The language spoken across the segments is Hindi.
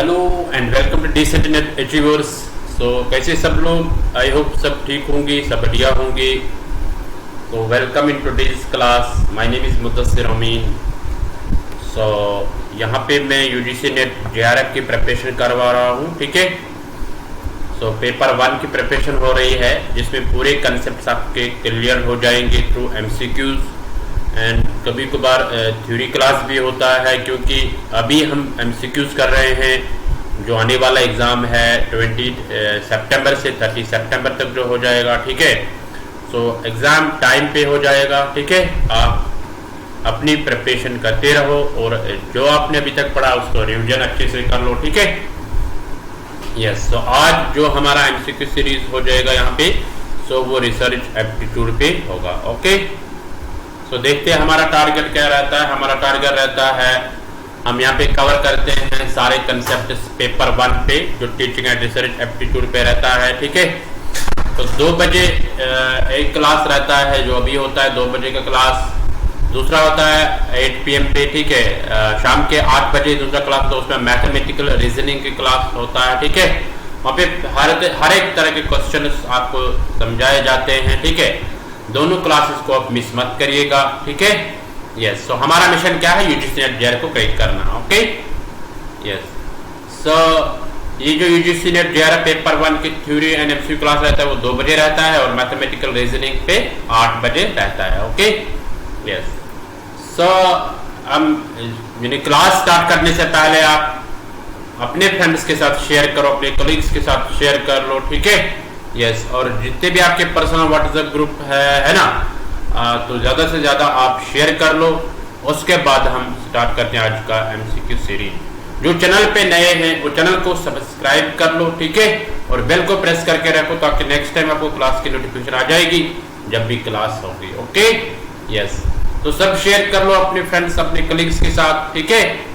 Hello and welcome to Decent Net Achievers. So कैसे सब लोग, आई होप सब ठीक होंगे, सब बढ़िया होंगे। तो welcome in today's class. My name is Mudassir Amin. So यहाँ पे मैं यूजीसी नेट जेआरएफ की प्रिपरेशन करवा रहा हूँ, ठीक है। सो पेपर 1 की प्रिपरेशन हो रही है, जिसमें पूरे कंसेप्ट आपके क्लियर हो जाएंगे थ्रू एमसीक्यूज एंड कभी कभार थ्योरी क्लास भी होता है, क्योंकि अभी हम एमसीक्यूज कर रहे हैं। जो आने वाला एग्ज़ाम है 20 सितंबर से 30 सितंबर तक जो हो जाएगा, ठीक है। सो एग्ज़ाम टाइम पे हो जाएगा, ठीक है। आप अपनी प्रिपरेशन करते रहो और जो आपने अभी तक पढ़ा उसको रिवीजन अच्छे से कर लो, ठीक है। यस, तो आज जो हमारा एमसीक्यू सीरीज हो जाएगा यहाँ पे, सो वो रिसर्च एप्टीट्यूड पे होगा, ओके। तो देखते हैं हमारा टारगेट क्या रहता है। हमारा टारगेट रहता है, हम यहाँ पे कवर करते हैं सारे कंसेप्ट पेपर 1 पे, जो टीचिंग एंड रिसर्च एप्टीट्यूड पे रहता है, ठीक है। तो 2 बजे एक क्लास रहता है, जो अभी होता है 2 बजे का क्लास। दूसरा होता है 8 PM पे, ठीक है। शाम के 8 बजे दूसरा क्लास, तो उसमें मैथमेटिकल रीजनिंग की क्लास होता है, ठीक है। वहाँ पे हर एक तरह के क्वेश्चन आपको समझाए जाते हैं, ठीक है। दोनों क्लासेस को आप मिस मत करिएगा, ठीक है। यस, सो हमारा मिशन क्या है, यूजीसी नेट जेआरएफ को क्रैक करना, ओके। यस, सो ये जो यूजीसी नेट जेआरएफ पेपर 1 की थ्योरी एंड एमसीक्यू क्लास रहता है, वो 2 बजे रहता है, और मैथमेटिकल रीजनिंग पे 8 बजे रहता है, ओके। यस, सो हम क्लास स्टार्ट करने से पहले आप अपने फ्रेंड्स के साथ शेयर करो, अपने कलीग्स के साथ शेयर कर लो, ठीक है। यस, और जितने भी आपके पर्सनल व्हाट्सएप ग्रुप है ना, तो ज़्यादा से ज़्यादा आप शेयर कर लो। उसके बाद हम स्टार्ट करते हैं आज का एमसीक्यू सीरीज। जो चैनल पे नए हैं वो चैनल को सब्सक्राइब कर लो, ठीक है, और बेल को प्रेस करके रखो, ताकि नेक्स्ट टाइम आपको क्लास की नोटिफिकेशन आ जाएगी जब भी क्लास होगी, ओके। यस, तो सब शेयर कर लो अपने फ्रेंड्स, अपने कलीग्स के साथ, ठीक है।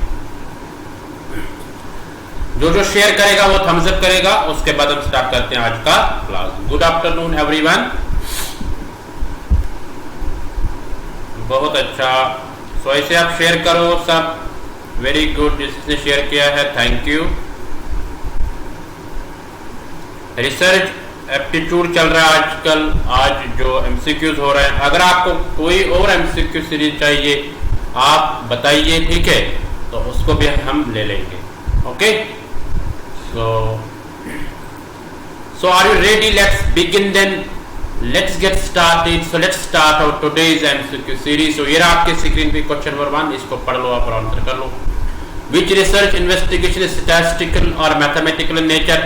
जो जो शेयर करेगा वो थम्स अप करेगा। उसके बाद हम स्टार्ट करते हैं आज का क्लास। Good afternoon everyone. बहुत अच्छा, सो ऐसे आप शेयर करो सब। वेरी गुड, जिसने शेयर किया है थैंक यू। रिसर्च एप्टीट्यूड चल रहा है आजकल, आज जो एमसीक्यूज हो रहे हैं। अगर आपको कोई और एमसीक्यू सीरीज चाहिए आप बताइए, ठीक है, तो उसको भी हम ले लेंगे, okay. So are you ready? Let's begin then. Let's get started. So let's start our today's MCQ series. So ये रहा आपके स्क्रीन पे क्वेश्चन नंबर 1, इसको पढ़ लो आप और आंसर कर लो। Which research investigation is statistical और mathematical in nature?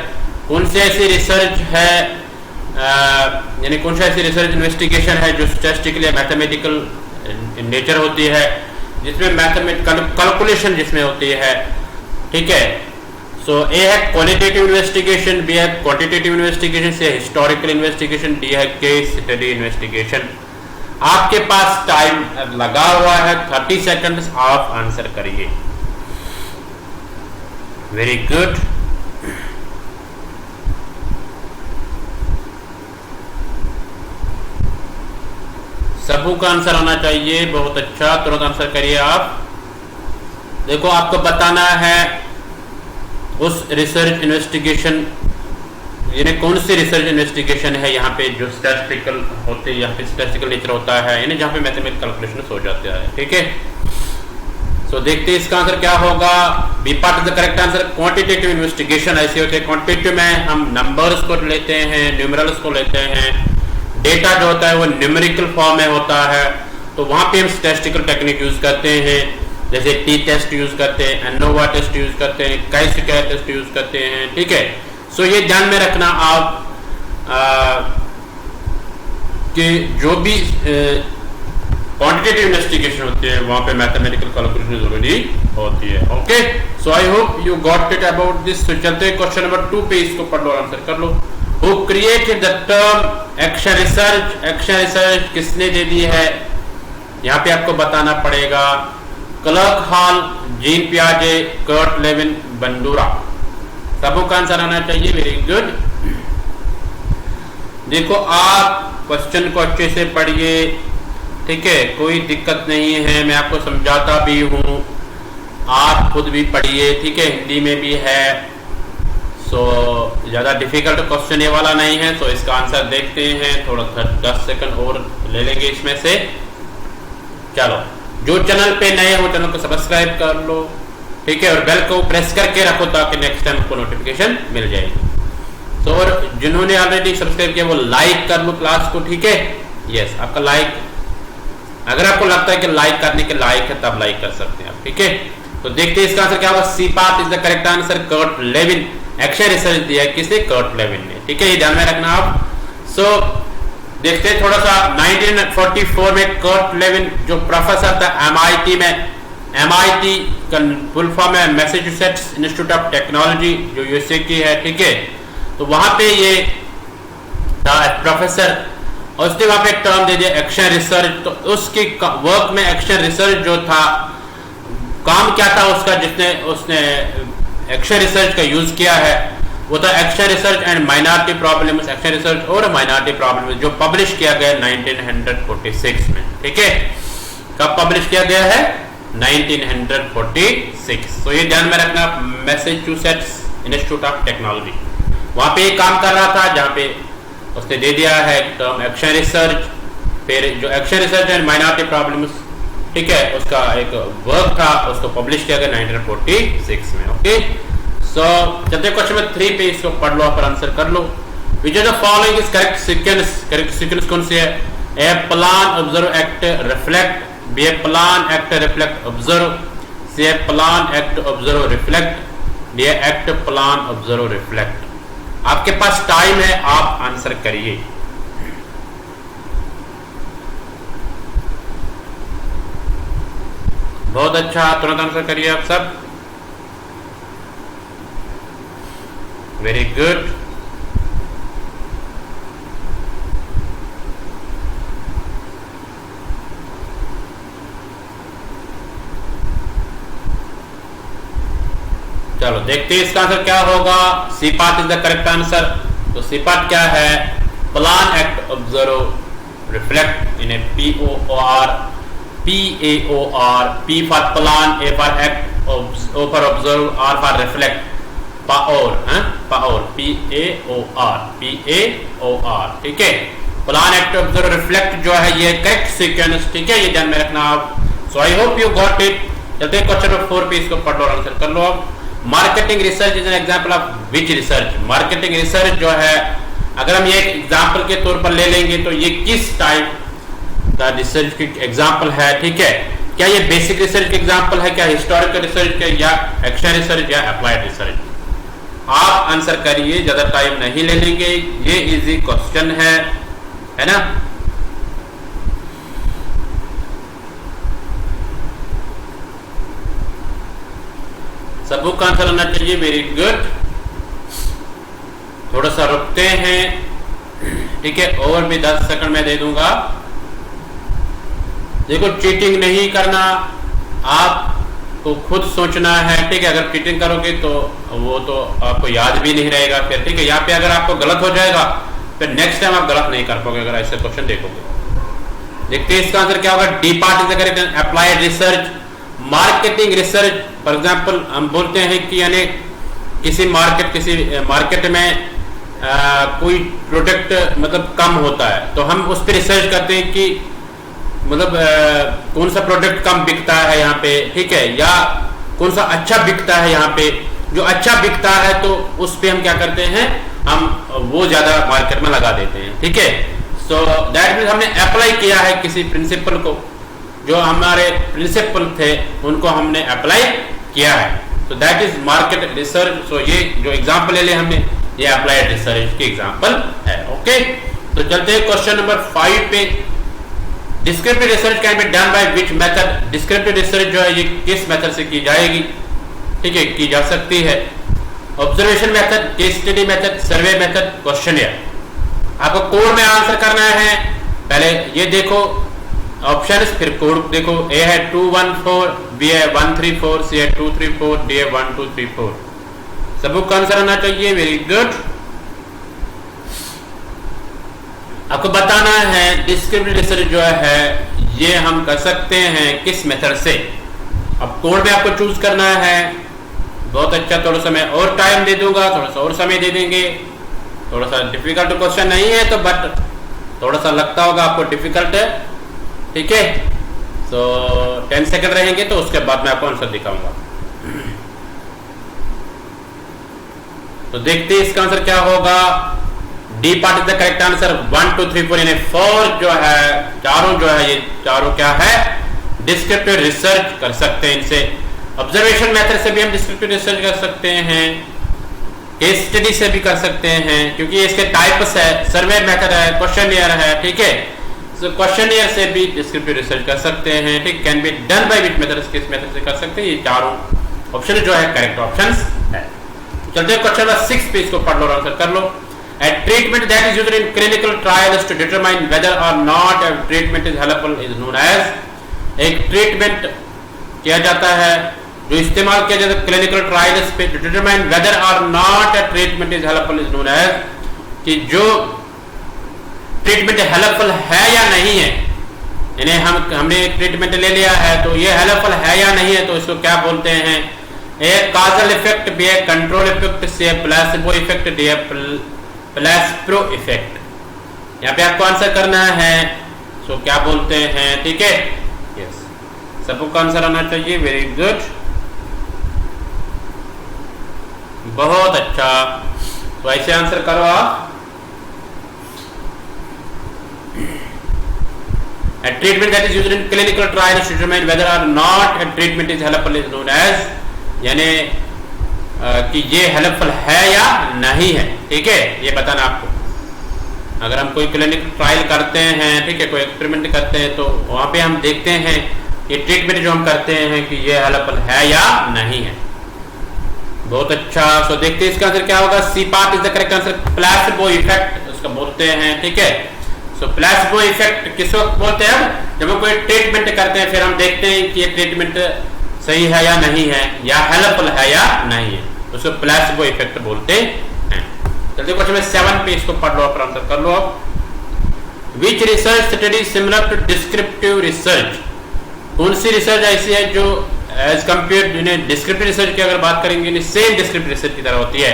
कौन से ऐसी रिसर्च है, यानी कौन सा ऐसी रिसर्च इन्वेस्टिगेशन है जो स्टैटिस्टिकल या मैथमेटिकल इन नेचर होती है, जिसमें मैथमेटिकल कैलकुलेशन जिसमें होती है, ठीक है। सो ए है क्वालिटेटिव इन्वेस्टिगेशन, बी है क्वांटिटेटिव इन्वेस्टिगेशन, सी है हिस्टोरिकल इन्वेस्टिगेशन, डी है केस स्टडी इन्वेस्टिगेशन। आपके पास टाइम लगा हुआ है 30 सेकंड्स, आप आंसर करिए। Very good. सबको का आंसर आना चाहिए, बहुत अच्छा, तुरंत आंसर करिए आप। देखो, आपको बताना है उस रिसर्च इन्वेस्टिगेशन, यानी कौन सी रिसर्च इन्वेस्टिगेशन है यहाँ पे जो स्टैटिस्टिकल होते हैं, यहाँ पे स्टैटिस्टिकल नेचर होता है, यानी जहाँ पे मैथमेटिकल कैलकुलेशन हो जाता है, ठीक है। सो देखते हैं इसका आंसर क्या होगा। B part is the correct answer. Quantitative investigation ऐसे होते हैं, क्वांटिटेटिव में हम नंबर्स को लेते हैं, न्यूमेरल्स को लेते हैं, डेटा जो होता है वो न्यूमेरिकल फॉर्म में होता है, तो वहाँ पे हम स्टैटिस्टिकल टेक्निक यूज करते हैं, जैसे टी टेस्ट यूज करते हैं, एनोवा टेस्ट यूज करते हैं, काई-स्क्वायर टेस्ट यूज करते हैं, ठीक है। सो ये ध्यान में रखना आप कि जो भी क्वांटिटेटिव इन्वेस्टिगेशन होती है वहां पे मैथमेटिकल कैलकुलेशन जरूरी होती है, okay. So I hope you got it about this. तो चलते हैं क्वेश्चन नंबर 2 पे, इसको पढ़ लो और आंसर कर लो। Who created the term action research? Action research किसने दे दी है, यहाँ पे आपको बताना पड़ेगा। क्लर्क हॉल, जीन पियाजे, कर्ट लेविन, बंडूरा। सबों का आंसर आना चाहिए। Very good. देखो, आप क्वेश्चन को अच्छे से पढ़िए, ठीक है, कोई दिक्कत नहीं है, मैं आपको समझाता भी हूँ। आप खुद भी पढ़िए, ठीक है, हिंदी में भी है। सो ज़्यादा डिफिकल्ट क्वेश्चन ये वाला नहीं है। तो इसका आंसर देखते हैं, थोड़ा 10 सेकंड और ले लेंगे इसमें से। चलो, जो चैनल पे नए हो चैनल को सब्सक्राइब कर लो, ठीक है, और बेल को प्रेस करके रखो ताकि नेक्स्ट टाइम आपको नोटिफिकेशन मिल जाएगी। तो और जिन्होंने ऑलरेडी सब्सक्राइब किया वो लाइक कर लो क्लास को, ठीक है। यस, आपका लाइक, अगर आपको लगता है कि लाइक करने के लायक है तब लाइक कर सकते हैं आप, ठीक है। तो देखते हैं इसका आंसर क्या होगा। C part is the correct answer. Kurt Lewin, action research दिया है किसने? कर्ट लेविन ने, ठीक है, ये ध्यान में रखना आप। सो देखते हैं थोड़ा सा। 1944 में कर्ट लेविन जो प्रोफेसर था MIT में, MIT का फुल फॉर्म है मैसाचुसेट्स इंस्टीट्यूट ऑफ टेक्नोलॉजी, जो USA की है, ठीक है। तो वहां पे ये था प्रोफेसर, और उसने वहां पे एक टर्म दे दिया एक्शन रिसर्च। तो उसकी वर्क में एक्शन रिसर्च जो था, काम क्या था उसका, उसने एक्शन रिसर्च का यूज किया है, वो था action research and minority problems, action research और माइनॉरिटी प्रॉब्लम्स, जो पब्लिश किया गया 1946 में, ठीक है। कब पब्लिश किया गया है? 1946। तो ये ध्यान में रखना, मैसाचुसेट्स इंस्टीट्यूट ऑफ टेक्नोलॉजी, वहां पे काम कर रहा था, जहां पे उसने दे दिया है टर्म एक्शन रिसर्च। फिर जो action research and minority problems, ठीक है, उसका एक वर्क था, उसको पब्लिश किया गया 1946 में, ओके। सो चलते क्वेश्चन नंबर 3 पे, इसको पढ़ लो और आंसर कर लो। Which of the following is correct sequence? Correct sequence कौन सी है? A plan, observe, act, reflect. B a plan, act, reflect, observe. C a plan, act, observe, reflect. D a act, plan, observe, reflect. आपके पास टाइम है, आप आंसर करिए। बहुत अच्छा, तुरंत आंसर करिए आप सब। Very good. चलो देखते हैं इसका आंसर क्या होगा। C part is the correct answer. तो सी पार्ट क्या है? Plan, act, observe, reflect in a POR, PAOR, P for plan, A for act, O for observe, R for reflect, PAOR, PAOR, PAOR, ठीक है। प्लान, एक्ट, ऑब्जर्व, रिफ्लेक्ट जो है ये करेक्ट सीक्वेंस, ठीक है, ये ध्यान में रखना आप। So I hope you got it. चलते हैं क्वेश्चन नंबर 4 पे, इसको पढ़ लो और आंसर कर लो आप। Marketing research is an example of which research? Marketing research जो है, अगर हम ये एग्जांपल के तौर पर ले लेंगे तो ये किस टाइप का रिसर्च की एग्जांपल है, ठीक है। क्या ये बेसिक रिसर्च के एग्जांपल है, क्या हिस्टोरिकल रिसर्च के, या एक्शन रिसर्च, या अप्लाइड रिसर्च? आप आंसर करिए, ज्यादा टाइम नहीं ले लेंगे, ये इजी क्वेश्चन है ना। सबको का आंसर होना चाहिए। Very good. थोड़ा सा रुकते हैं, ठीक है, और भी 10 सेकंड में दे दूंगा। देखो, चीटिंग नहीं करना, आपको खुद सोचना है, ठीक है। अगर चीटिंग करोगे तो वो तो आपको याद भी नहीं रहेगा फिर, ठीक है। यहाँ पे अगर आपको गलत हो जाएगा फिर नेक्स्ट टाइम आप गलत नहीं कर पाओगे अगर ऐसे क्वेश्चन देखोगे। देखते हैं इसका आंसर क्या होगा। D part is the correct. Applied research, marketing research, for example हम बोलते हैं कि यानी किसी मार्केट में कोई प्रोडक्ट मतलब कम होता है तो हम उस पर रिसर्च करते हैं कि मतलब कौन सा प्रोडक्ट कम बिकता है यहाँ पे, ठीक है, या कौन सा अच्छा बिकता है यहाँ पे। जो अच्छा बिकता है तो उस पे हम क्या करते हैं, हम वो ज्यादा मार्केट में लगा देते हैं, ठीक है। सो दैट मीन्स हमने अप्लाई किया है किसी प्रिंसिपल को, जो हमारे प्रिंसिपल थे उनको हमने अप्लाई किया है। तो दैट इज मार्केट रिसर्च। सो ये जो एग्जांपल ले हमने, ये अप्लाइड रिसर्च की एग्जांपल है, ओके। तो चलते हैं क्वेश्चन नंबर 5 पे। Descriptive research can be done by which method? Descriptive research जो है ये किस मेथड से की जाएगी, ठीक है, की जा सकती है? Observation method, case study method, survey method, questionnaire. आपको कोड में आंसर करना है। पहले ये देखो ऑप्शंस, फिर कोड देखो। ए है 214, बी है 134, सी है 234, डी है 1234। सबको आंसर आना चाहिए। Very good. आपको बताना है डिस्क्रिप्टिव रिसर्च जो है ये हम कर सकते हैं किस मेथड से। अब कोड में आपको चूज करना है। बहुत अच्छा, थोड़ा सा मैं और टाइम दे दूंगा, थोड़ा सा और समय दे देंगे। थोड़ा सा डिफिकल्ट क्वेश्चन नहीं है तो बट थोड़ा सा लगता होगा आपको डिफिकल्ट है, ठीक है। सो 10 सेकंड रहेंगे तो उसके बाद मैं आपको आंसर दिखाऊंगा। तो देखते हैं इसका आंसर क्या होगा। D part is the correct answer. 1 2 3 4 यानी 4 जो है, चारों जो है, ये चारों क्या है, डिस्क्रिप्टिव रिसर्च कर सकते हैं इनसे। ऑब्जर्वेशन मेथड से भी हम डिस्क्रिप्टिव रिसर्च कर सकते हैं, केस स्टडी से भी कर सकते हैं, क्योंकि इसके टाइप्स है, सर्वे मेथड है, क्वेश्चनियर है, ठीक है। सो क्वेश्चनियर से भी डिस्क्रिप्टिव रिसर्च कर सकते हैं, ठीक। Can be done by which method, किस मेथड से कर सकते हैं। ये चारों ऑप्शन जो है करेक्ट ऑप्शंस है। चलते हैं क्वेश्चन नंबर 6 पे, इसको पढ़ लो और आंसर कर लो। A treatment that is used in clinical trials to determine whether or not a treatment is helpful is known as, एक ट्रीटमेंट किया जाता है जो इस्तेमाल किया जाता है क्लिनिकल ट्रायल्स पे, to determine whether or not a treatment is helpful is known as, कि जो ट्रीटमेंट हेल्पफुल है या नहीं है, यानी हमने एक ट्रीटमेंट ले लिया है तो ये हेल्पफुल है या नहीं है, तो इसको क्या बोलते हैं। ए काजल इफेक्ट, बी ए कंट्रोल इफेक्ट, सी प्लेसिबो इफेक्ट, डी प्लेस्प्रो इफेक्ट। यहाँ पे आपको आंसर करना है। सो क्या बोलते हैं, ठीक है। यस, सबको आंसर आना चाहिए। वेरी गुड, बहुत अच्छा। तो ऐसे आंसर करो आप। A treatment that is used in clinical trials to determine whether or not a treatment is helpful is known as, यानी कि ये हेल्पफुल है या नहीं है, ठीक है, ये बताना आपको। अगर हम कोई क्लिनिकल ट्रायल करते हैं, ठीक है, कोई एक्सपेरिमेंट करते हैं, तो वहाँ पे हम देखते हैं ये ट्रीटमेंट जो हम करते हैं कि ये हेल्पफुल है या नहीं है। बहुत अच्छा। सो देखते हैं इसका आंसर क्या होगा। C part is the correct answer. Placebo effect उसका बोलते हैं, ठीक है। सो प्लेसिबो इफेक्ट किस वक्त बोलते हैं, जब हम कोई ट्रीटमेंट करते हैं, फिर हम देखते हैं कि ये ट्रीटमेंट सही है या नहीं है, या हेल्पफुल है या नहीं है, उसको प्लेसिबो इफेक्ट बोलते हैं। जल्दी क्वेश्चन में 7 पे, इसको पढ़ लो और आंसर कर लो आप। Which research study similar to descriptive research, कौन सी रिसर्च ऐसी है जो एज कंपेयर डिस्क्रिप्टिव रिसर्च की अगर बात करेंगे सेम डिस्क्रिप्टिव रिसर्च की तरह होती है।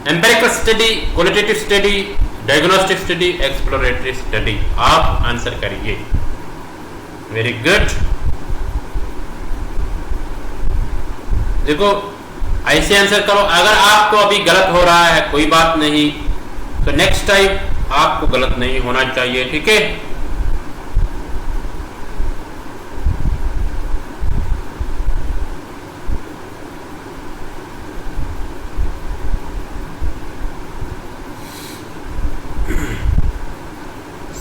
Empirical study, qualitative study, diagnostic study, exploratory study. आप आंसर करिए। Very good. देखो ऐसे आंसर करो। अगर आपको अभी गलत हो रहा है कोई बात नहीं, तो नेक्स्ट टाइम आपको गलत नहीं होना चाहिए, ठीक है।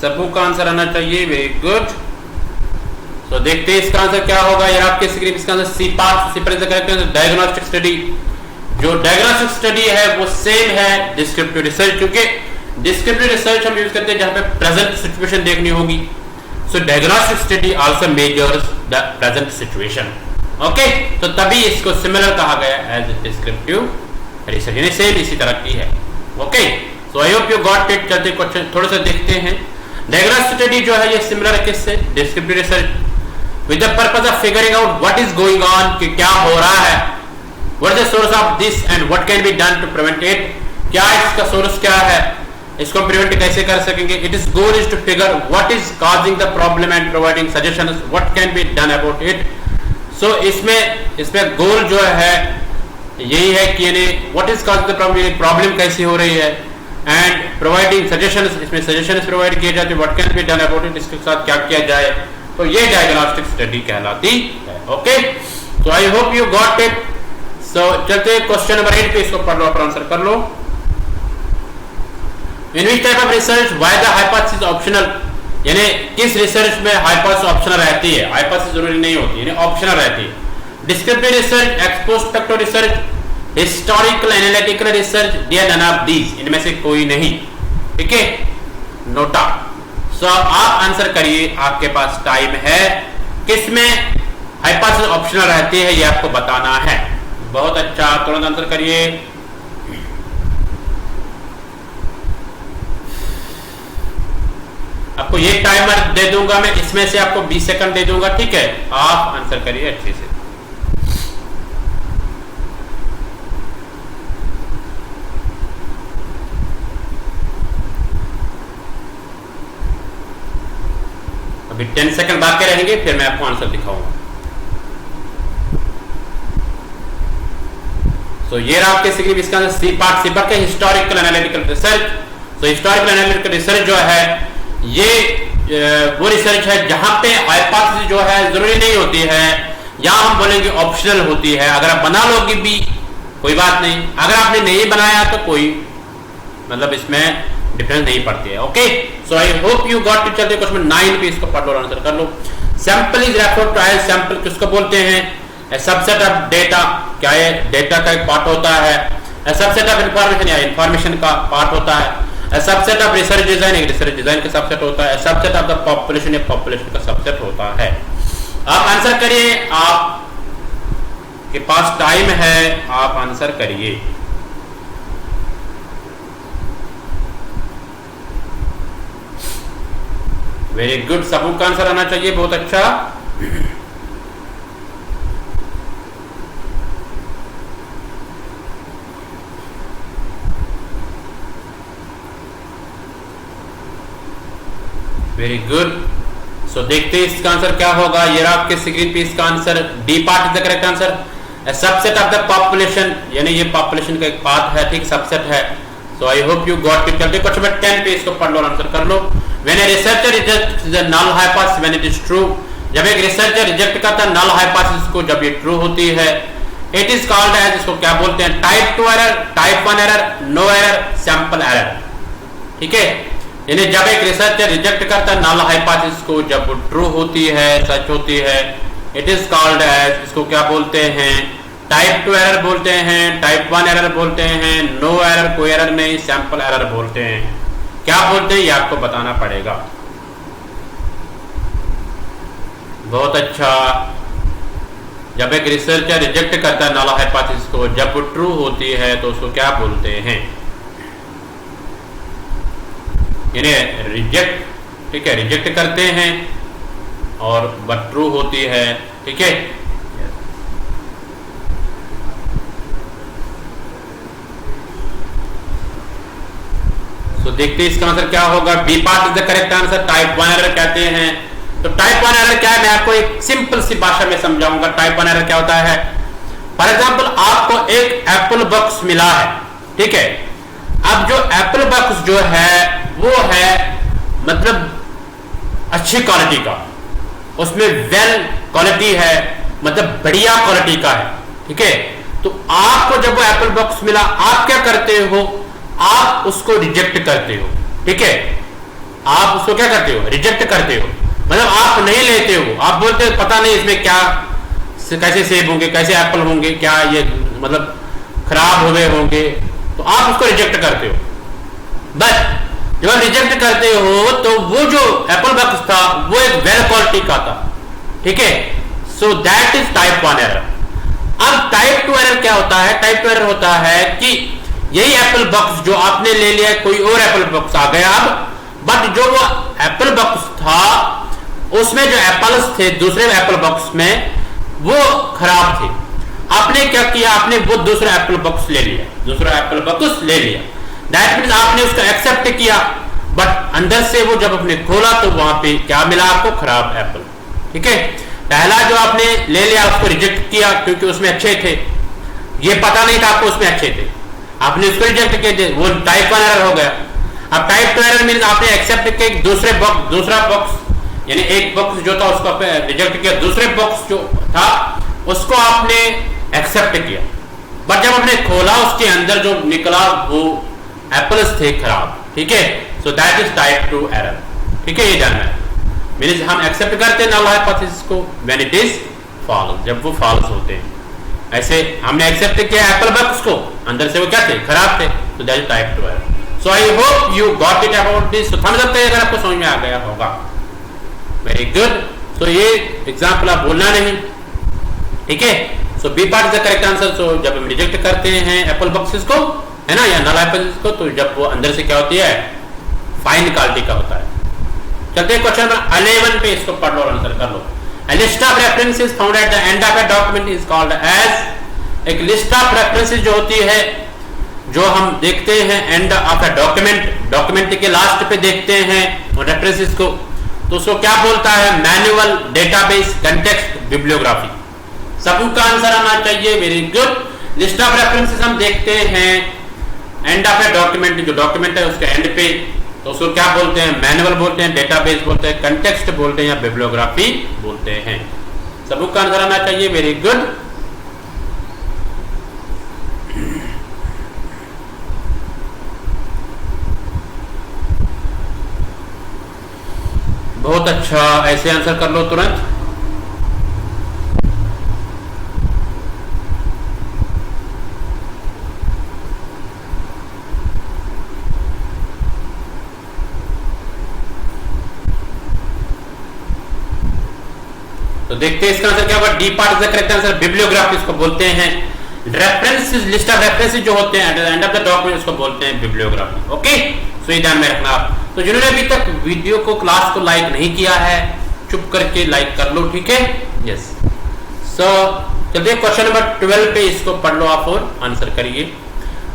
सबको का आंसर आना चाहिए। Very good. तो देखते हैं इसका आंसर क्या होगा। यार आपके स्क्रीन इसका आंसर सी पार्ट, सी पर करेक्ट आंसर डायग्नोस्टिक स्टडी। जो डायग्नोस्टिक स्टडी है वो सेम है डिस्क्रिप्टिव रिसर्च, क्योंकि डिस्क्रिप्टिव रिसर्च हम यूज करते हैं जहां पे प्रेजेंट सिचुएशन देखनी होगी। So diagnostic study also measures the present situation, okay. तो तभी इसको सिमिलर कहा गया एज डिस्क्रिप्टिव रिसर्च, यानी सेम इसी तरह की है, okay. So I hope you got it. चलते क्वेश्चन थोड़ा सा देखते हैं। डायग्नोस्टिक स्टडी जो है ये सिमिलर है किससे, descriptive research, with the purpose of figuring out what is going on, कि क्या हो रहा है, what is the source of this and what can be done to prevent it, क्या इसका सोर्स क्या है, इसको प्रिवेंट कैसे कर सकेंगे। It is goal is to figure what is causing the problem and providing suggestions what can be done about it। So इसमें गोल जो है यही है कि यानी what is causing the problem, problem कैसी हो रही है, एंड प्रोवाइडिंग सजेशंस, इसमें सजेशंस प्रोवाइड किए जाते हैं what can be done about it, इसके साथ क्या किया जाए। तो ये डायग्नोस्टिक स्टडी कहलाती है, okay. So I hope you got it. So चलते क्वेश्चन नंबर 8 पे, इसको पढ़ लो और आंसर कर लो। In which type of research why the hypothesis optional, यानी किस रिसर्च में हाइपोथेसिस ऑप्शनल रहती है, हाइपोथेसिस जरूरी नहीं होती, यानी ऑप्शनल रहती है। Descriptive research, ex post facto research, historical analytical research, या नन ऑफ दीज, इनमें से कोई नहीं, ठीक है। नोटा। सो आप आंसर करिए, आपके पास टाइम है। किसमें हाइपोथेसिस ऑप्शनल रहती है ये आपको बताना है। बहुत अच्छा, तुरंत आंसर करिए। आपको ये टाइमर दे दूंगा मैं, इसमें से आपको 20 सेकंड दे दूंगा, ठीक है। आप आंसर करिए अच्छे से। अभी 10 सेकंड बाकी रहेंगे, फिर मैं आपको आंसर दिखाऊंगा। तो ये रहा आपके सिग्निफ, इसका सी पार्ट सी पार्ट के हिस्टोरिकल एनालिटिकल रिसर्च। तो हिस्टोरिकल एनालिटिकल रिसर्च जो है ये वो रिसर्च है जहां पे हाइपोथेसिस जो है जरूरी नहीं होती है, या हम बोलेंगे ऑप्शनल होती है। अगर आप बना लोगे भी कोई बात नहीं, अगर आपने नहीं बनाया तो कोई मतलब इसमें डिफरेंस नहीं पड़ती है। Okay, so I hope you got to. चलते क्वेश्चन 9 पे, इसको पढ़ लो, आंसर कर लो। Sample is referred to as sample किसको बोलते हैं? A subset of data. क्या है? डेटा का एक पार्ट होता है। ए सबसेट ऑफ इंफॉर्मेशन या इंफॉर्मेशन का पार्ट होता है। A subset of research design एक रिसर्च डिजाइन का सबसेट होता है। सबसेट ऑफ द पॉपुलेशन एक पॉपुलेशन का सबसेट होता है। आप आंसर करिए, आप के पास टाइम है, आप आंसर करिए। वेरी गुड, सबका आंसर आना चाहिए, बहुत अच्छा। Very good. सो देखते हैं इसका आंसर क्या होगा। ये रहा आपके स्क्रीन पे इसका answer, D part is the correct answer. Subset of the population, यानी ये पॉपुलेशन का एक पार्ट है, ठीक, सबसेट है। So I hope you got it. चलते क्वेश्चन नंबर 10 पे, इसको पढ़ लो, आंसर कर लो। When a researcher rejects the null hypothesis when it is true, जब एक रिसर्चर रिजेक्ट करता है नल हाइपोथेसिस को जब ये ट्रू होती है, इट इज कॉल्ड एज, इसको क्या बोलते हैं? Type 2 error, type 1 error, no error, sample error. ठीक है, यानी जब एक रिसर्चर रिजेक्ट करता है नल हाइपोथेसिस को जब वो ट्रू होती है, सच होती है, इट इज कॉल्ड एज, इसको क्या बोलते हैं? टाइप 2 एरर बोलते हैं, टाइप 1 एरर बोलते हैं, नो एरर, कोई एरर नहीं, सैंपल एरर बोलते हैं। क्या बोलते हैं ये आपको बताना पड़ेगा। बहुत अच्छा। जब एक रिसर्चर रिजेक्ट करता है नल हाइपोथेसिस को जब वो ट्रू होती है तो उसको क्या बोलते हैं? यानी रिजेक्ट, ठीक है, रिजेक्ट करते हैं और बट ट्रू होती है, ठीक है। तो देखते हैं इसका आंसर क्या होगा। B part is the correct answer, type 1 error कहते हैं। तो टाइप 1 एरर क्या है, मैं आपको एक सिंपल सी भाषा में समझाऊंगा। टाइप 1 एरर क्या होता है? फॉर एग्जांपल आपको एक एप्पल बॉक्स मिला है, ठीक है। अब जो एप्पल बॉक्स जो है वो है मतलब अच्छी क्वालिटी का, उसमें वेल क्वालिटी है, मतलब बढ़िया क्वालिटी का है, ठीक है। तो आपको जब वो एप्पल बॉक्स मिला, आप क्या करते हो? आप उसको रिजेक्ट करते हो, ठीक है। आप उसको क्या करते हो? रिजेक्ट करते हो, मतलब आप नहीं लेते हो। आप बोलते हो पता नहीं इसमें क्या, कैसे सेब होंगे, कैसे एप्पल होंगे, क्या ये मतलब खराब हो गए होंगे, तो आप उसको रिजेक्ट करते हो। बट जब आप रिजेक्ट करते हो तो वो जो एप्पल बॉक्स था वो एक वेल क्वालिटी का था, ठीक है। सो दैट इज टाइप 1 एरर। अब टाइप 2 एरर क्या होता है? टाइप 2 एरर होता है कि यही एप्पल बॉक्स जो आपने ले लिया, कोई और एप्पल बॉक्स आ गया अब, बट जो वो एप्पल बॉक्स था उसमें जो एप्पल्स थे दूसरे एप्पल बॉक्स में वो खराब थे। आपने क्या किया? आपने वो दूसरा एप्पल बॉक्स ले लिया, दूसरा एप्पल बॉक्स ले लिया। दैट मीन्स आपने उसको एक्सेप्ट किया, बट अंदर से वो जब आपने खोला तो वहां पे क्या मिला आपको? खराब एप्पल, ठीक है। पहला जो आपने ले लिया उसको रिजेक्ट किया क्योंकि उसमें अच्छे थे, ये पता नहीं था आपको उसमें अच्छे थे, आपने उसको रिजेक्ट किया, वो टाइप 1 एरर हो गया। अब टाइप 2 एरर मीन्स आपने एक्सेप्ट किया दूसरा बॉक्स, यानी एक बॉक्स जो था उसको आपने रिजेक्ट किया, दूसरे बॉक्स जो था उसको आपने एक्सेप्ट किया, बट जब आपने खोला उसके अंदर जो निकला वो एप्पल्स थे खराब, ठीक है। सो दैट इज टाइप 2 एरर, ठीक है। ये जानना है, मींस हम एक्सेप्ट करते हैं नल हाइपोथेसिस को व्हेन इट इज फॉल्स, जब वो फॉल्स होते हैं। ऐसे हमने एक्सेप्ट किया एप्पल बॉक्स को, अंदर से वो क्या थे? खराब थे, तो that is type 2 error. So I hope you got it about this. तो थम्स अप करिए अगर आपको समझ में आ गया होगा। Very good. तो ये एग्जांपल आप भूलना नहीं, ठीक है। So B part is the correct answer. सो जब हम रिजेक्ट करते हैं एप्पल बॉक्सेस को, है ना, या नल हाइपोथेसिस को, तो जब वो अंदर से क्या होती है? फाइन क्वालिटी का होता है। चलते हैं क्वेश्चन नंबर 11 पे, इसको पढ़ लो और आंसर कर लो। A list of references found at the end of a document is called as, एक लिस्ट ऑफ रेफरेंसेस जो होती है, जो हम देखते हैं end of a document, document के लास्ट पे देखते हैं रेफरेंसेस को, तो उसको क्या बोलता है? Manual, database, context, bibliography. सबका आंसर आना चाहिए। Very good. List of references हम देखते हैं एंड ऑफ ए डॉक्यूमेंट, जो डॉक्यूमेंट है उसके एंड पे, तो उसको क्या बोलते हैं? मैनुअल बोलते हैं, डेटाबेस बोलते हैं, कंटेक्स्ट बोलते हैं या बिब्लियोग्राफी बोलते हैं। सबका आंसर आना चाहिए। Very good. बहुत अच्छा, ऐसे आंसर कर लो तुरंत। तो देखते हैं इसका आंसर क्या होगा। D part is the correct answer. Bibliography इसको बोलते हैं। रेफरेंसेस, लिस्ट ऑफ रेफरेंसेस जो होते हैं एंड ऑफ द डॉक्यूमेंट, उसको बोलते हैं बिब्लियोग्राफी। ओके, सो ये ध्यान में रखना आप। तो जिन्होंने अभी तक वीडियो को, क्लास को लाइक नहीं किया है, चुप करके लाइक कर लो, ठीक है? यस। सो चलिए क्वेश्चन नंबर 12 पे इसको पढ़ लो आप और आंसर करिए।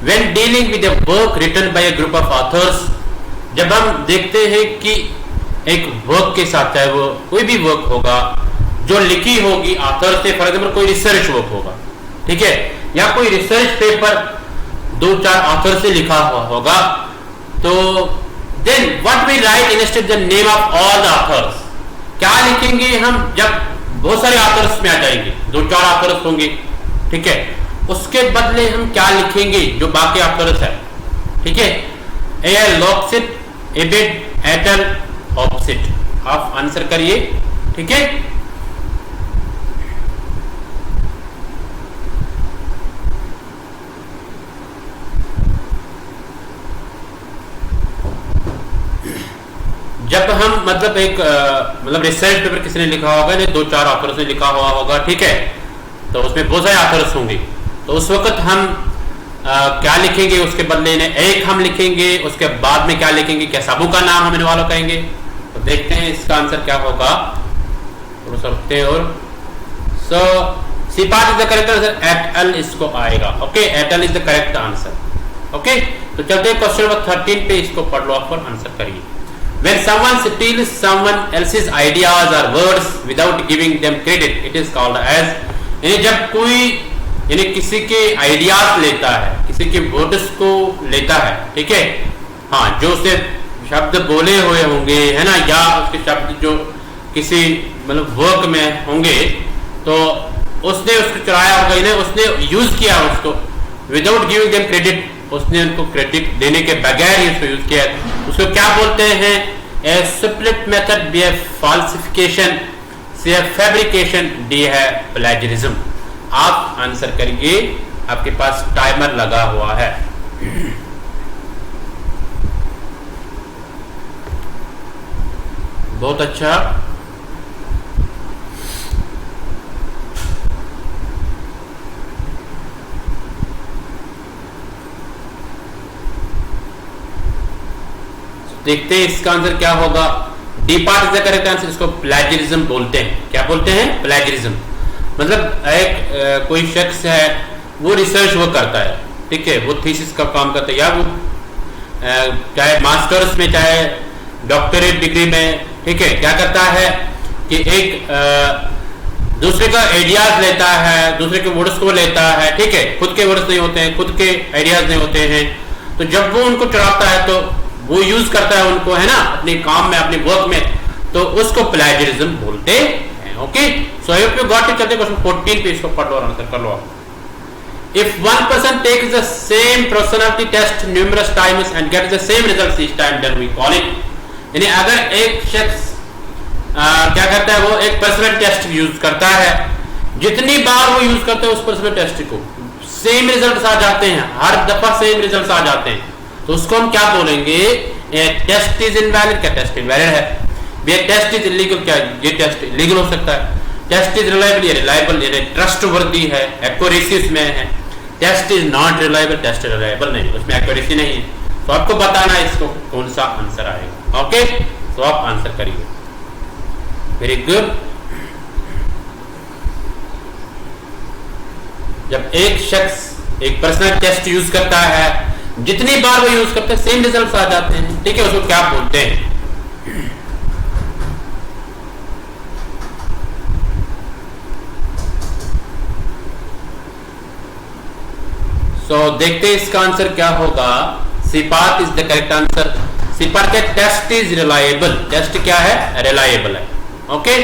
When dealing with a work written by a group of authors, जब हम देखते हैं कि एक वर्क के साथ, चाहे वो कोई भी वर्क होगा जो लिखी होगी ऑथर से, फॉर एग्जाम्पल कोई रिसर्च वर्क होगा, ठीक है, या कोई रिसर्च पेपर 2-4 ऑथर से लिखा हुआ होगा, तो then what we write instead the name of all the authors. क्या लिखेंगे हम जब बहुत सारे ऑथर्स में आ जाएंगे, 2-4 ऑथर्स होंगे, ठीक है, उसके बदले हम क्या लिखेंगे जो बाकी ऑथर्स है, ठीक है? ए लॉक्सिट, एबेड, एटल, ऑप्सिट। आप आंसर करिए, ठीक है? जब हम मतलब एक मतलब रिसर्च पेपर किसी ने लिखा होगा, 2-4 ऑथर्स ने लिखा हुआ होगा, ठीक है, तो उसमें बहुत सारे ऑथर्स होंगे, तो उस वक्त हम क्या लिखेंगे? उसके बदले एक हम लिखेंगे, उसके बाद में क्या लिखेंगे? क्या सबों का नाम हम इन्वॉल्व कहेंगे? तो देखते हैं इसका आंसर क्या होगा। थोड़ा सा रुकते हैं। और so C part is the correct answer, at all इसको आएगा। Okay, at all is the correct answer. Okay, तो चलते हैं क्वेश्चन नंबर 13 पे, इसको पढ़ लो आप और आंसर करिए। When someone steals someone else's ideas or words without giving them credit, it is called as, यानी जब कोई यानी किसी के आइडियाज लेता है, किसी के वर्ड्स को लेता है, ठीक है, हाँ, जो उसने शब्द बोले हुए होंगे, है ना, या उसके शब्द जो किसी मतलब वर्क में होंगे, तो उसने उसको चुराया होगा, यानी उसने यूज किया उसको विदाउट गिविंग देम क्रेडिट, उसने उनको क्रेडिट देने के बगैर ही उसको यूज किया, उसको क्या बोलते हैं? ए स्प्लिट मेथड, बी है फॉल्सिफिकेशन, सी है फैब्रिकेशन, डी है प्लेजरिज्म। आप आंसर करिए, आपके पास टाइमर लगा हुआ है। बहुत अच्छा। देखते हैं इसका आंसर क्या होगा। D part is the correct answer. इसको प्लेजरिज्म बोलते हैं। क्या बोलते हैं? प्लेजरिज्म। मतलब एक कोई शख्स है, वो रिसर्च वो करता है, ठीक है, वो थीसिस का काम करता है, या वो चाहे मास्टर्स में चाहे डॉक्टरेट डिग्री में, ठीक है, क्या करता है कि एक दूसरे का आइडियाज लेता है, दूसरे के वर्ड्स को लेता है, ठीक है, खुद के वर्ड्स नहीं होते हैं, खुद के आइडियाज नहीं होते हैं, तो जब वो उनको चढ़ाता है तो वो यूज करता है उनको, है ना, अपने काम में, अपने वर्क में, तो उसको प्लेजरिज्म बोलते हैं। Okay, so I hope you got it. चलते क्वेश्चन 14 पे, इसको पढ़ लो और आंसर कर लो आप। If one person takes the same personality test numerous times and gets the same results each time, then we call it, यानी अगर एक शख्स क्या करता है, वो एक पर्सनल टेस्ट यूज करता है, जितनी बार वो यूज करता है उस पर्सनल टेस्ट को सेम रिजल्ट्स आ जाते हैं, हर दफा सेम रिजल्ट्स आ जाते हैं, तो उसको हम क्या बोलेंगे? Test is invalid. क्या टेस्ट इनवैलिड है? ये टेस्ट इज इलीगल। क्या ये टेस्ट इलीगल हो सकता है? टेस्ट इज रिलायबल, ये रिलायबल, ये ट्रस्टवर्दी है, एक्यूरेसी में है। Test is not reliable, test reliable नहीं, उसमें एक्यूरेसी नहीं है। तो आपको बताना है इसको कौन सा आंसर आएगा। ओके, तो आप आंसर करिए। Very good. जब एक शख्स एक पर्सनल टेस्ट यूज करता है, जितनी बार वो यूज करते हैं सेम रिजल्ट्स आ जाते हैं, ठीक है, उसको क्या बोलते हैं? सो देखते हैं इसका आंसर क्या होगा। C part is the correct answer. C part का टेस्ट इज रिलायबल, टेस्ट क्या है, रिलायबल है। ओके,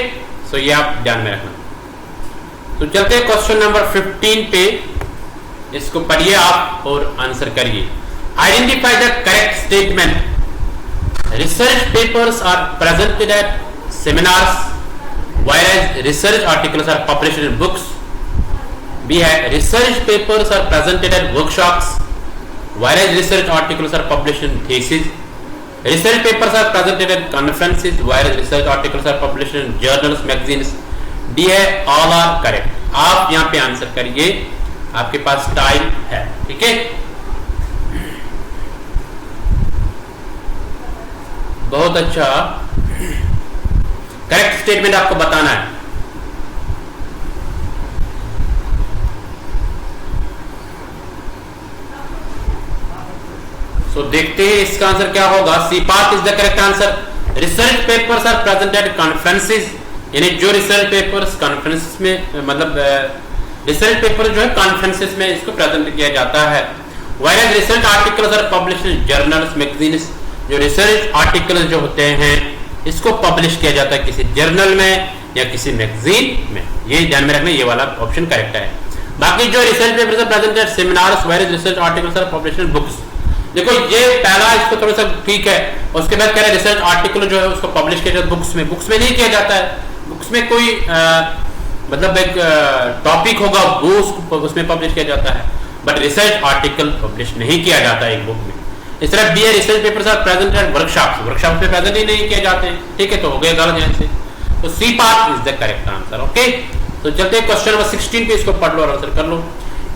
सो ये आप ध्यान में रखना। तो चलते हैं क्वेश्चन नंबर 15 पे, इसको पढ़िए आप और आंसर करिए। Identify the correct statement. Research papers are presented at seminars whereas research articles are published in books. B है research papers are presented at workshops whereas research articles are published in theses. Research papers are presented at conferences whereas research articles are published in journals, magazines. D है all are correct. आप यहाँ पे आंसर करिए, आपके पास टाइम है, ठीक है। बहुत अच्छा, करेक्ट स्टेटमेंट आपको बताना है। सो देखते हैं इसका आंसर क्या होगा। C part is the correct answer. Research papers are presented conferences, यानी जो रिसर्च पेपर्स कॉन्फ्रेंसेस में, मतलब रिसर्च पेपर जो है कॉन्फ्रेंसेस में इसको प्रेजेंट किया जाता है। Whereas research articles are published in journals, magazines, जो रिसर्च आर्टिकल्स जो होते हैं इसको पब्लिश किया जाता है किसी जर्नल में या किसी मैगजीन में। ये ध्यान में रखना, ये वाला ऑप्शन करेक्ट है। बाकी जो research papers are presented seminars whereas research articles are published in books, देखो ये पहला इसको थोड़ा सा ठीक है। उसके बाद कह रहे हैं रिसर्च आर्टिकल जो है उसको पब्लिश किया जाता है बुक्स में। बुक्स में नहीं किया जाता है, बुक्स में कोई मतलब एक टॉपिक होगा वो उसमें पब्लिश किया जाता है, बट रिसर्च आर्टिकल पब्लिश नहीं किया जाता है एक बुक में। इस तरह बी है research papers are present at workshops, workshop में प्रेजेंट ही नहीं किए जाते हैं, ठीक है, तो हो गया गलत यहाँ से। तो C part is the correct answer. Okay, तो चलते हैं क्वेश्चन नंबर 16 पे, इसको पढ़ लो और आंसर कर लो।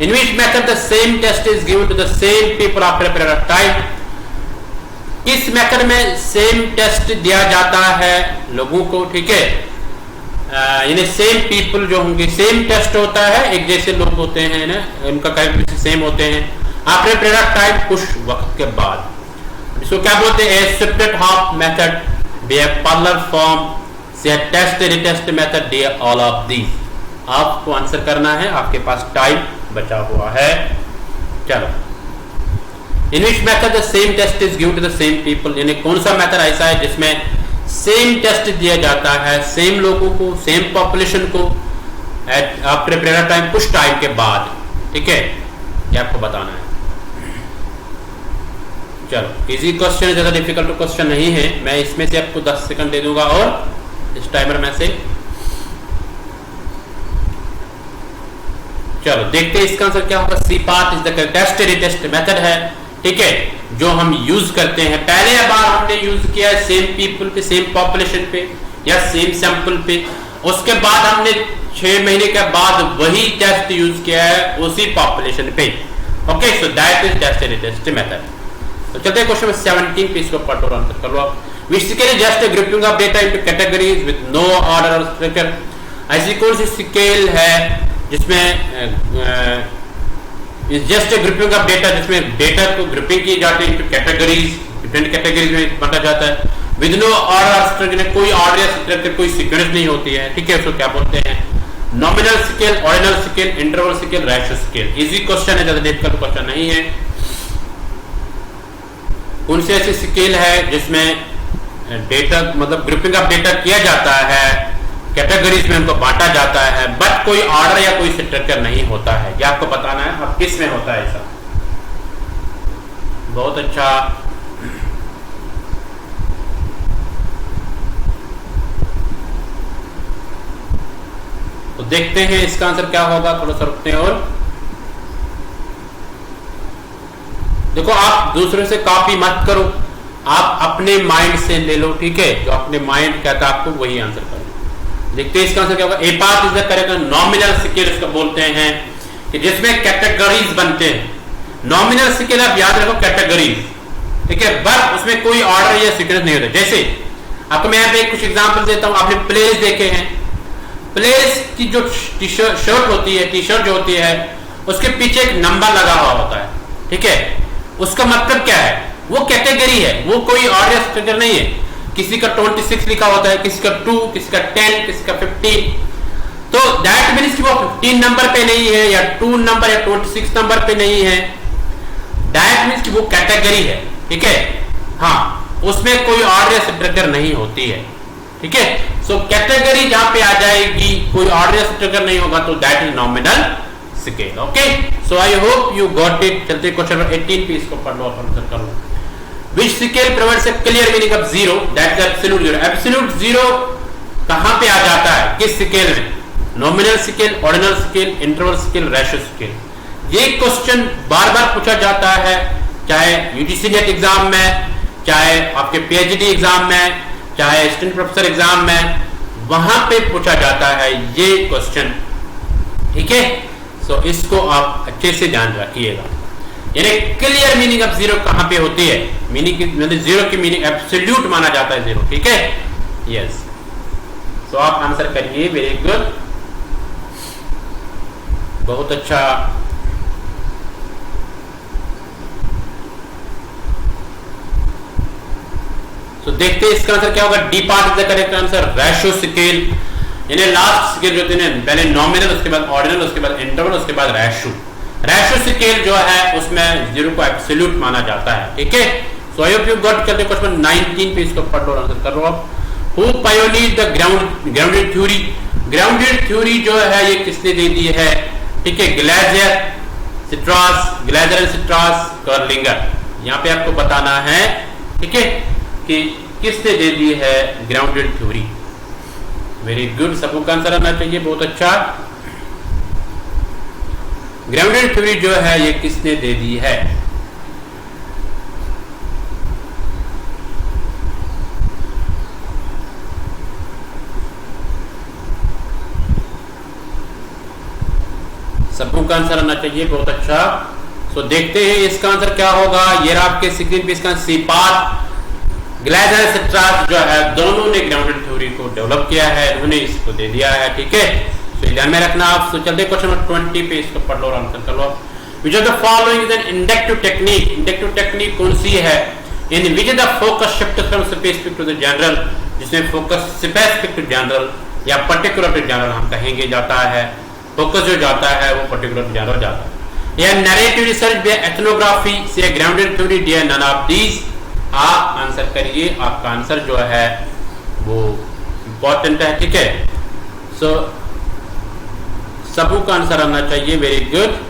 In which method the same test is given to the same people after a period of time. इस मेथड में सेम टेस्ट दिया जाता है लोगों को, ठीक है, यानी सेम पीपल जो होंगे, सेम टेस्ट होता है, एक जैसे लोग होते हैं ना, उनका कैरेक्टरिस्टिक सेम होते हैं आफ्टर पीरियड ऑफ टाइम, कुछ वक्त के बाद। इसको क्या बोलते हैं, separate half method, B a parallel form, C test retest method, D all of these. आपको आंसर करना है, आपके पास टाइम बचा हुआ है। चलो, in which method the same test is given to the same people, यानी कौन सा मेथड ऐसा है जिसमें सेम टेस्ट दिया जाता है सेम लोगों को, सेम पॉपुलेशन को आफ्टर पीरियड ऑफ टाइम, कुछ टाइम के बाद, ठीक है, ये आपको बताना है। चलो, इजी क्वेश्चन है, ज्यादा डिफिकल्ट क्वेश्चन नहीं है। मैं इसमें से आपको 10 सेकंड दे दूंगा और इस टाइमर में से। चलो देखते हैं इसका आंसर क्या होगा। C part is the test retest method है, ठीक है, जो हम यूज करते हैं। पहले बार हमने यूज किया है सेम पीपल पे, सेम पॉपुलेशन पे या सेम सैंपल पे, उसके बाद हमने 6 महीने के बाद वही टेस्ट यूज किया है उसी पॉपुलेशन पे। Okay, so that is test retest method. तो चलते हैं क्वेश्चन 17 पे, इसको पढ़ और आंसर कर लो आप। Basically just a grouping of data into categories with no order और स्ट्रक्चर। ऐसी कौन सी स्केल है जिसमें just a grouping of data, जिसमें डेटा को ग्रुपिंग की जाती है इनटू कैटेगरीज, डिफरेंट कैटेगरीज में बांटा जाता है, विद नो ऑर्डर और स्ट्रक्चर, कोई ऑर्डर या स्ट्रक्चर, कोई सीक्वेंस नहीं होती है, ठीक है, उसको क्या बोलते हैं, nominal scale, ordinal scale, interval scale, ratio scale. Easy question है, ज्यादा डिफिकल्ट क्वेश्चन नहीं है। कौन सी ऐसी स्केल है जिसमें डेटा मतलब ग्रुपिंग ऑफ डेटा किया जाता है, कैटेगरीज में उनको बांटा जाता है, बट कोई ऑर्डर या कोई स्ट्रक्चर नहीं होता है, ये आपको बताना है। अब किस में होता है ऐसा? बहुत अच्छा, तो देखते हैं इसका आंसर क्या होगा। थोड़ा सा रुकते हैं और देखो, आप दूसरे से कॉपी मत करो, आप अपने माइंड से ले लो, ठीक है, जो अपने माइंड कहता है आपको वही आंसर करो। देखते हैं इसका आंसर क्या होगा। A part is the correct nominal scale इसको बोलते हैं कि जिसमें कैटेगरीज बनते हैं। नॉमिनल स्केल आप याद रखो, कैटेगरीज, ठीक है, बट उसमें कोई ऑर्डर या सीक्वेंस नहीं होता। जैसे आपको मैं यहाँ पे कुछ एग्जांपल देता हूँ। आपने प्लेस देखे हैं, प्लेस की जो टी शर्ट होती है, टी शर्ट जो होती है, उसके पीछे एक नंबर लगा हुआ होता है, ठीक है, उसका मतलब क्या है, वो कैटेगरी है, वो कोई ऑर्डर स्ट्रक्चर नहीं है। किसी का 26 लिखा होता है, किसी का 2, किसी का 10, किसी का 15, तो दैट मीन्स कि वो 15 नंबर पे नहीं है या 2 नंबर या 26 नंबर पे नहीं है, डायट मीन्स वो कैटेगरी है, ठीक है, हाँ, उसमें कोई ऑर्डर या सब्ट्रैक्टर नहीं होती है, ठीक है। सो कैटेगरी जहां पे आ जाएगी, कोई ऑर्डर या सब्ट्रैक्टर नहीं होगा, तो that is nominal scale. Okay, so I hope you got it. चलते क्वेश्चन नंबर 18 पे, इसको पढ़ लो, आंसर कर लो। Which scale provides a clear meaning of zero? That's absolute zero. Absolute zero कहां पे आ जाता है, किस स्केल में? Nominal scale, ordinal scale, interval scale, ratio scale. ये क्वेश्चन बार बार पूछा जाता है, चाहे यूजीसी नेट एग्जाम में, चाहे आपके पीएचडी एग्जाम में, चाहे असिस्टेंट प्रोफेसर एग्जाम में, वहां पे पूछा जाता है ये क्वेश्चन, ठीक है। सो इसको आप अच्छे से ध्यान रखिएगा। यानी क्लियर मीनिंग ऑफ जीरो कहां पे होती है? मीनिंग मतलब जीरो की मीनिंग एब्सोल्यूट माना जाता है जीरो, ठीक है, यस। सो आप आंसर करिए, वेरी गुड, बहुत अच्छा। तो देखते हैं इसका आंसर क्या होगा। D part is the correct answer, ratio scale, यानी लास्ट स्केल जो होते हैं, पहले नॉमिनल, उसके बाद ऑर्डिनल, उसके बाद इंटरवल, उसके बाद रेशियो। रेशियो स्केल जो है उसमें जीरो को एब्सोल्यूट माना जाता है, ठीक है। So I hope you got. चलते क्वेश्चन 19 पे, इसको पढ़ लो, आंसर कर लो आप। Who pioneered the grounded theory? Grounded theory जो है ये किसने दे दी है, ठीक है, Glaser, Strauss, Glaser and Strauss, Kerlinger. यहाँ पे आपको बताना है, ठीक है, कि किसने दे दी है ग्राउंडेड थ्योरी। वेरी गुड, सबको आंसर आना चाहिए, बहुत अच्छा। ग्राउंडेड थ्योरी जो है ये किसने दे दी है? सबको का आंसर आना चाहिए, बहुत अच्छा। सो देखते हैं इसका आंसर क्या होगा। ये आपके स्क्रीन पे इसका सीपात, ग्लेजर, स्ट्रॉस जो है दोनों ने ग्राउंडेड थ्योरी को डेवलप किया है, उन्होंने इसको दे दिया है, ठीक है। तो ध्यान में रखना आप। तो चलते क्वेश्चन नंबर 20 पे, इसको पढ़ लो, आंसर कर लो। Which of the following is an inductive technique? Inductive technique कौन सी है? In which the focus shift from specific to the general, जिसमें फोकस स्पेसिफिक टू जनरल या पर्टिकुलर टू जनरल हम कहेंगे जाता है, फोकस जो जाता है वो पर्टिकुलर टू जनरल जाता है। या नैरेटिव रिसर्च बाय एथनोग्राफी से grounded theory, dear none of these. आप आंसर करिए, आपका आंसर जो है वो इंपॉर्टेंट है, ठीक है। सो सबको का आंसर आना चाहिए, वेरी गुड।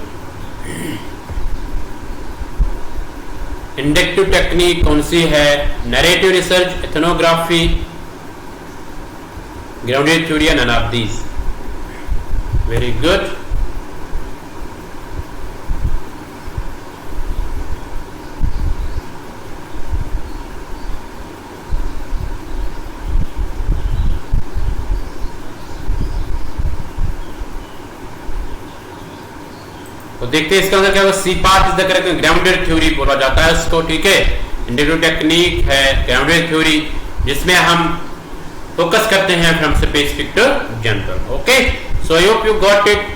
इंडक्टिव टेक्निक कौन सी है? Narrative research, ethnography, grounded theory, none of these. Very good. तो देखते हैं इसका आंसर क्या होगा। C part is the correct, grounded theory बोला जाता है इसको, ठीक है। इंडक्टिव टेक्निक है ग्राउंडेड थ्योरी, जिसमें हम फोकस करते हैं from specific to general. Okay, so I hope you got it.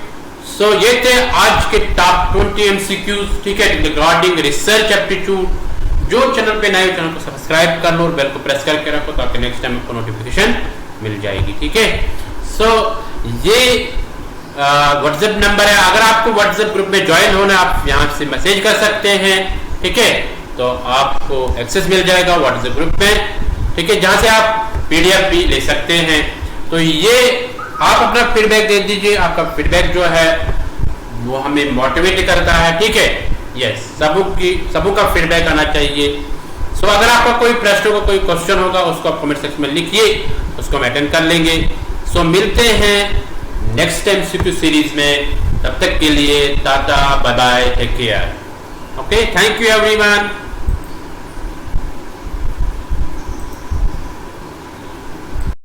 सो ये थे आज के टॉप 20 एमसीक्यूज, ठीक है, रिगार्डिंग रिसर्च एप्टीट्यूड। जो चैनल पे नए, चैनल को सब्सक्राइब कर लो और बेल को प्रेस करके रखो, ताकि नेक्स्ट टाइम आपको नोटिफिकेशन मिल जाएगी, ठीक है। सो ये व्हाट्सएप नंबर है, अगर आपको व्हाट्सएप ग्रुप में ज्वाइन होना, आप यहाँ से मैसेज कर सकते हैं, ठीक है। तो आपको एक्सेस मिल जाएगा व्हाट्सएप ग्रुप में, ठीक है, जहां से आप पीडीएफ भी ले सकते हैं। तो ये आप अपना फीडबैक दे दीजिए, आपका फीडबैक जो है वो हमें मोटिवेट करता है, ठीक है, यस। सबों का फीडबैक आना चाहिए। सो अगर आपका कोई प्रश्न होगा, कोई क्वेश्चन होगा, उसको आप कमेंट सेक्शन में लिखिए, उसको हम अटेंड कर लेंगे। सो मिलते हैं नेक्स्ट टाइम MCQ सीरीज में, तब तक के लिए ta-ta, bye bye, take care. Okay, thank you everyone.